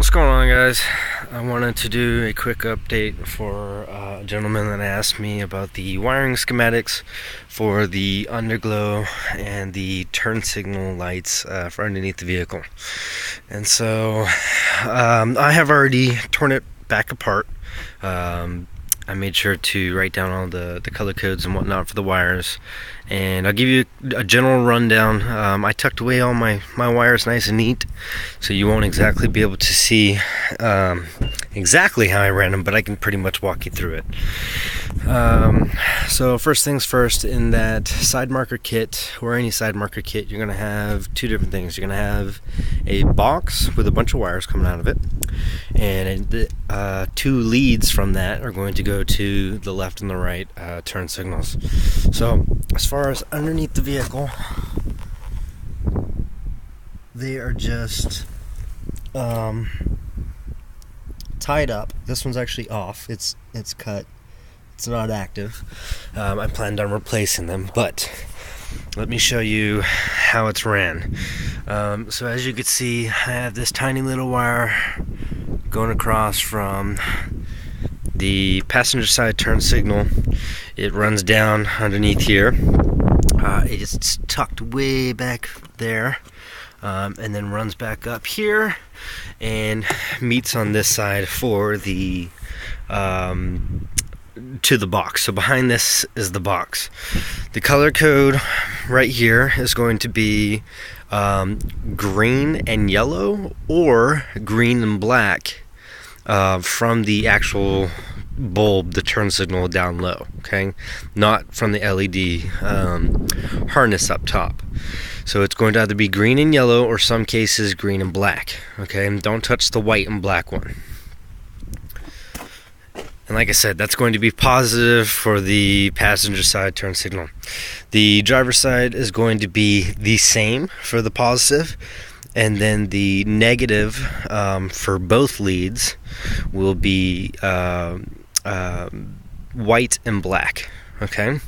What's going on, guys? I wanted to do a quick update for a gentleman that asked me about the wiring schematics for the underglow and the turn signal lights for underneath the vehicle. And so I have already torn it back apart. I made sure to write down all the color codes and whatnot for the wires, and I'll give you a general rundown. I tucked away all my wires nice and neat, so you won't exactly be able to see exactly how I ran them, but I can pretty much walk you through it. So first things first, in that side marker kit, or any side marker kit, you're going to have two different things. You're going to have a box with a bunch of wires coming out of it, and two leads from that are going to go to the left and the right turn signals. So as far as underneath the vehicle, they are just tied up. This one's actually off. It's cut. It's not active. I planned on replacing them, but let me show you how it's ran. So as you can see, I have this tiny little wire going across from the passenger side turn signal. It runs down underneath here. It's tucked way back there, and then runs back up here and meets on this side for the to the box. So behind this is the box. The color code right here is going to be green and yellow, or green and black from the actual bulb, the turn signal down low, okay? Not from the LED harness up top. So it's going to either be green and yellow, or some cases green and black, okay? And don't touch the white and black one. And like I said, that's going to be positive for the passenger side turn signal. The driver's side is going to be the same for the positive, and then the negative for both leads will be white and black, okay?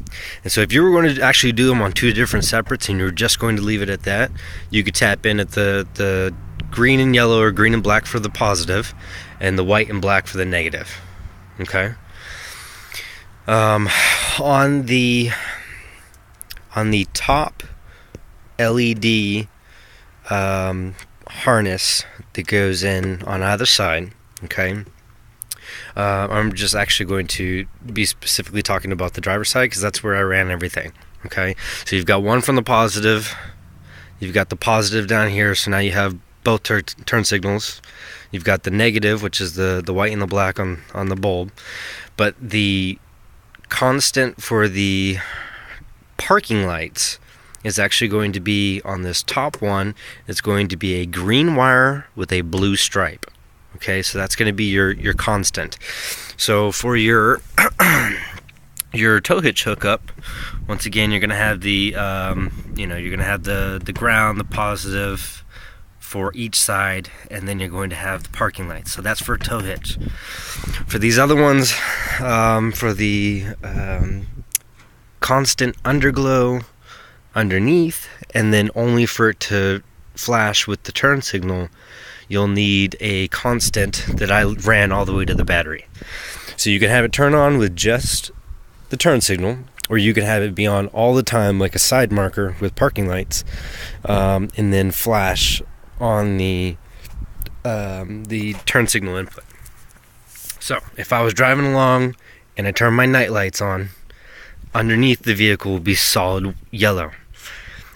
And so if you were going to actually do them on two different separates and you're just going to leave it at that, you could tap in at the green and yellow, or green and black for the positive, and the white and black for the negative. Okay. On the top LED harness that goes in on either side, okay, I'm just actually going to be specifically talking about the driver's side, because that's where I ran everything. Okay, so you've got one from the positive, you've got the positive down here, so now you have both turn signals. You've got the negative, which is the white and the black on the bulb, but the constant for the parking lights is actually going to be on this top one. It's going to be a green wire with a blue stripe. Okay, so that's going to be your constant. So for your your tow hitch hookup, once again, you're going to have the you're going to have the ground, the positive for each side, and then you're going to have the parking lights. So that's for tow hitch. For these other ones, for the constant underglow underneath, and then only for it to flash with the turn signal, you'll need a constant that I ran all the way to the battery. So you can have it turn on with just the turn signal, or you can have it be on all the time like a side marker with parking lights, and then flash on the turn signal input. So if I was driving along and I turned my night lights on, underneath the vehicle will be solid yellow,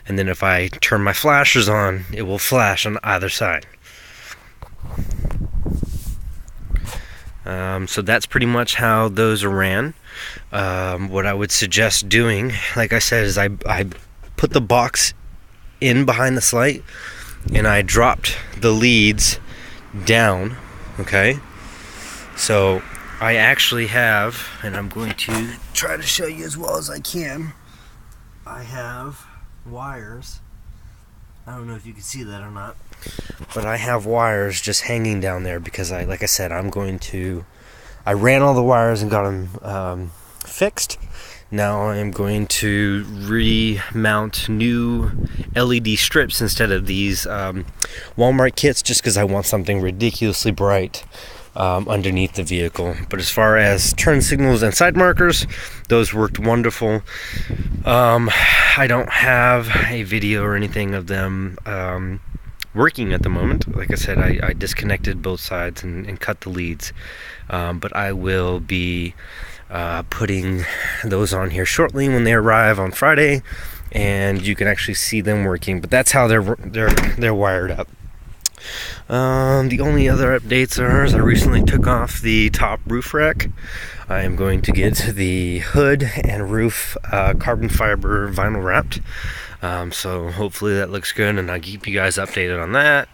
and then if I turn my flashers on, it will flash on either side. So that's pretty much how those are ran. What I would suggest doing, like I said, is I put the box in behind the light, and I dropped the leads down, okay? So I actually have, and I'm going to try to show you as well as I can, I have wires. I don't know if you can see that or not, but I have wires just hanging down there because like I said, I ran all the wires and got them fixed, Now I'm going to remount new LED strips instead of these Walmart kits, just because I want something ridiculously bright underneath the vehicle. But as far as turn signals and side markers, those worked wonderful. I don't have a video or anything of them working at the moment. Like I said, I disconnected both sides and cut the leads, but I will be putting those on here shortly when they arrive on Friday, and you can actually see them working. But that's how they're wired up. The only other updates are I recently took off the top roof rack. I am going to get the hood and roof carbon fiber vinyl wrapped. So hopefully that looks good, and I'll keep you guys updated on that.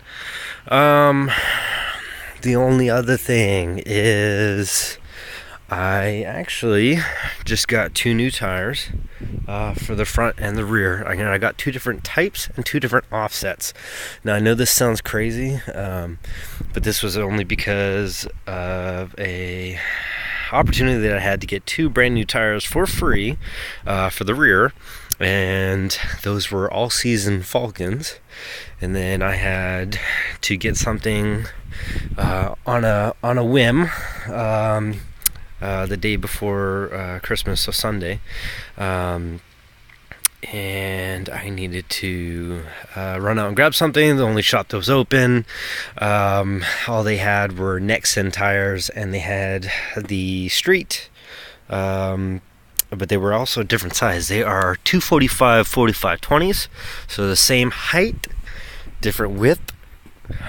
The only other thing is I actually just got 2 new tires for the front and the rear. I got 2 different types and 2 different offsets. Now I know this sounds crazy, but this was only because of a opportunity that I had to get 2 brand new tires for free for the rear, and those were all season Falcons. And then I had to get something on a whim the day before Christmas, so Sunday, and I needed to run out and grab something. They only shot those open. All they had were Nexen tires, and they had the street, but they were also a different size. They are 245 45/20s, so the same height, different width.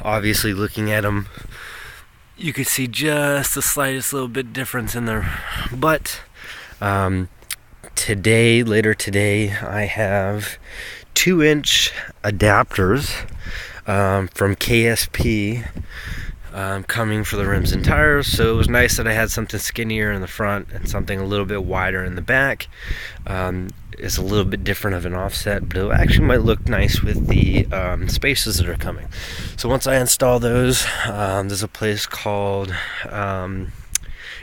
Obviously, looking at them, you could see just the slightest little bit difference in there. But later today, I have 2-inch adapters from KSP coming for the rims and tires. So it was nice that I had something skinnier in the front and something a little bit wider in the back. It's a little bit different of an offset, but it actually might look nice with the spaces that are coming. So once I install those, there's a place called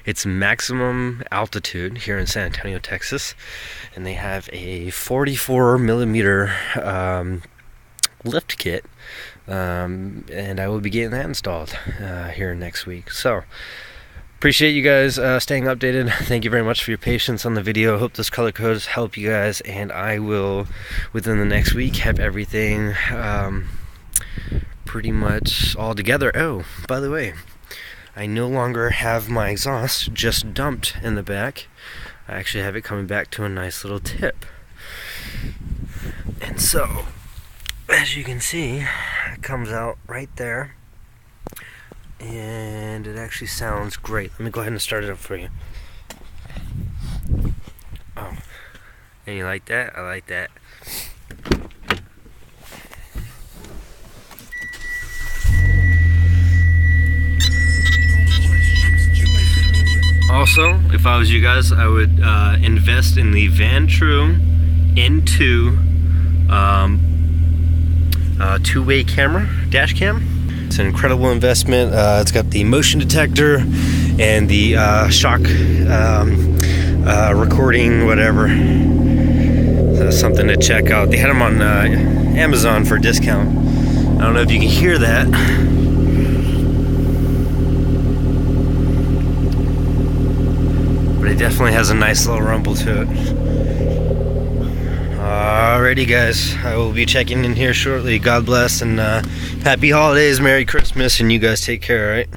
it's Maximum Altitude here in San Antonio, Texas, and they have a 44 millimeter lift kit, and I will be getting that installed here next week. So appreciate you guys staying updated. Thank you very much for your patience on the video. Hope those color codes help you guys, and I will, within the next week, have everything pretty much all together. Oh, by the way, I no longer have my exhaust just dumped in the back. I actually have it coming back to a nice little tip. And so, as you can see, it comes out right there, and it actually sounds great. Let me go ahead and start it up for you. Oh, and you like that? I like that. Also, if I was you guys, I would invest in the Vantru N2 two-way camera, dash cam. It's an incredible investment. It's got the motion detector and the shock recording, whatever. So something to check out. They had them on Amazon for a discount. I don't know if you can hear that. But it definitely has a nice little rumble to it. Alrighty guys, I will be checking in here shortly. God bless, and happy holidays, Merry Christmas, and you guys take care, alright?